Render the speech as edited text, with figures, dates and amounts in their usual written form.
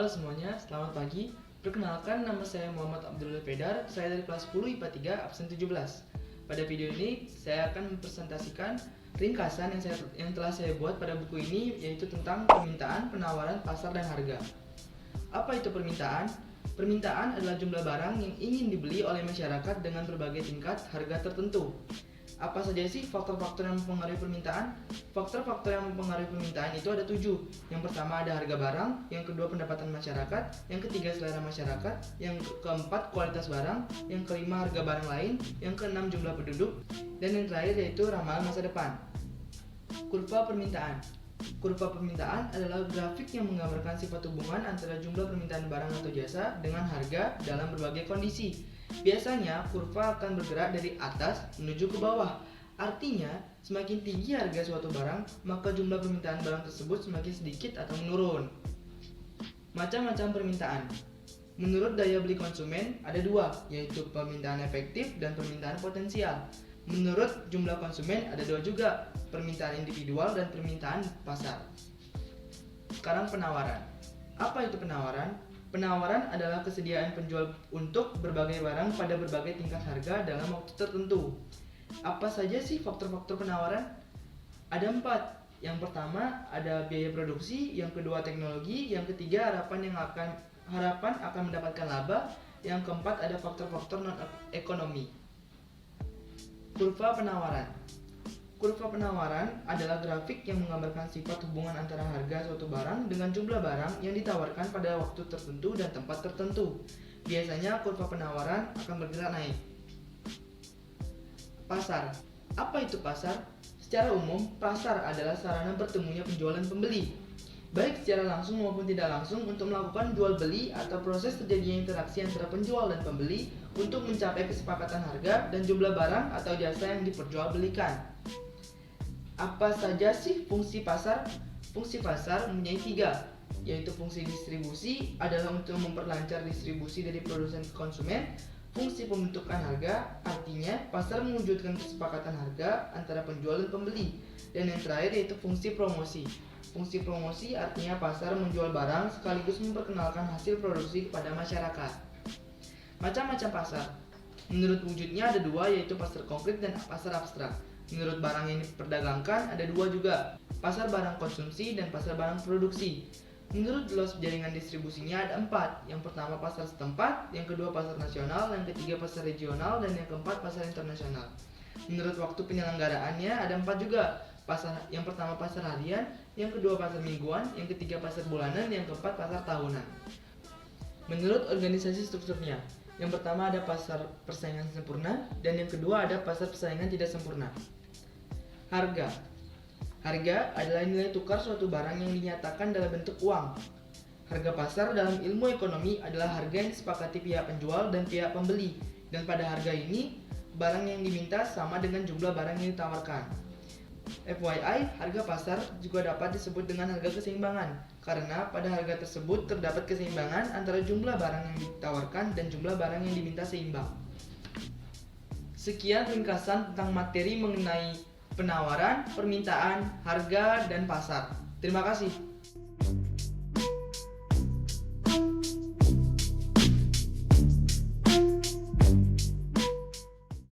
Halo semuanya, selamat pagi. Perkenalkan, nama saya Muhammad Abdul Fedar. Saya dari kelas 10 IPA 3, absen 17. Pada video ini, saya akan mempresentasikan ringkasan yang telah saya buat pada buku ini, yaitu tentang permintaan, penawaran, pasar, dan harga. Apa itu permintaan? Permintaan adalah jumlah barang yang ingin dibeli oleh masyarakat dengan berbagai tingkat harga tertentu. Apa saja sih faktor-faktor yang mempengaruhi permintaan? Faktor-faktor yang mempengaruhi permintaan itu ada 7. Yang pertama ada harga barang, yang kedua pendapatan masyarakat, yang ketiga selera masyarakat, yang keempat kualitas barang, yang kelima harga barang lain, yang keenam jumlah penduduk, dan yang terakhir yaitu ramalan masa depan. Kurva permintaan. Kurva permintaan adalah grafik yang menggambarkan sifat hubungan antara jumlah permintaan barang atau jasa dengan harga dalam berbagai kondisi. Biasanya kurva akan bergerak dari atas menuju ke bawah. Artinya, semakin tinggi harga suatu barang, maka jumlah permintaan barang tersebut semakin sedikit atau menurun. Macam-macam permintaan. Menurut daya beli konsumen, ada 2, yaitu permintaan efektif dan permintaan potensial. Menurut jumlah konsumen, ada 2 juga, permintaan individual dan permintaan pasar. Sekarang penawaran. Apa itu penawaran? Penawaran adalah kesediaan penjual untuk berbagai barang pada berbagai tingkat harga dalam waktu tertentu. Apa saja sih faktor-faktor penawaran? Ada 4. Yang pertama ada biaya produksi, yang kedua teknologi, yang ketiga harapan akan mendapatkan laba, yang keempat ada faktor-faktor non-ekonomi. Kurva penawaran. Kurva penawaran adalah grafik yang menggambarkan sifat hubungan antara harga suatu barang dengan jumlah barang yang ditawarkan pada waktu tertentu dan tempat tertentu. Biasanya kurva penawaran akan bergerak naik. Pasar. Apa itu pasar? Secara umum, pasar adalah sarana bertemunya penjual dan pembeli, baik secara langsung maupun tidak langsung, untuk melakukan jual beli atau proses terjadinya interaksi antara penjual dan pembeli untuk mencapai kesepakatan harga dan jumlah barang atau jasa yang diperjualbelikan. Apa saja sih fungsi pasar? Fungsi pasar mempunyai 3, yaitu fungsi distribusi adalah untuk memperlancar distribusi dari produsen ke konsumen. Fungsi pembentukan harga, artinya pasar mewujudkan kesepakatan harga antara penjual dan pembeli. Dan yang terakhir yaitu fungsi promosi. Fungsi promosi artinya pasar menjual barang sekaligus memperkenalkan hasil produksi kepada masyarakat. Macam-macam pasar. Menurut wujudnya ada 2, yaitu pasar konkret dan pasar abstrak. Menurut barang yang diperdagangkan ada 2 juga, pasar barang konsumsi dan pasar barang produksi. Menurut luas jaringan distribusinya ada 4. Yang pertama pasar setempat, yang kedua pasar nasional, yang ketiga pasar regional, dan yang keempat pasar internasional. Menurut waktu penyelenggaraannya ada 4 juga, yang pertama pasar harian, yang kedua pasar mingguan, yang ketiga pasar bulanan, yang keempat pasar tahunan. Menurut organisasi strukturnya, yang pertama ada pasar persaingan sempurna, dan yang kedua ada pasar persaingan tidak sempurna. Harga. Harga adalah nilai tukar suatu barang yang dinyatakan dalam bentuk uang. Harga pasar dalam ilmu ekonomi adalah harga yang disepakati pihak penjual dan pihak pembeli, dan pada harga ini, barang yang diminta sama dengan jumlah barang yang ditawarkan. FYI, harga pasar juga dapat disebut dengan harga keseimbangan, karena pada harga tersebut terdapat keseimbangan antara jumlah barang yang ditawarkan dan jumlah barang yang diminta seimbang. Sekian ringkasan tentang materi mengenai penawaran, permintaan, harga, dan pasar. Terima kasih.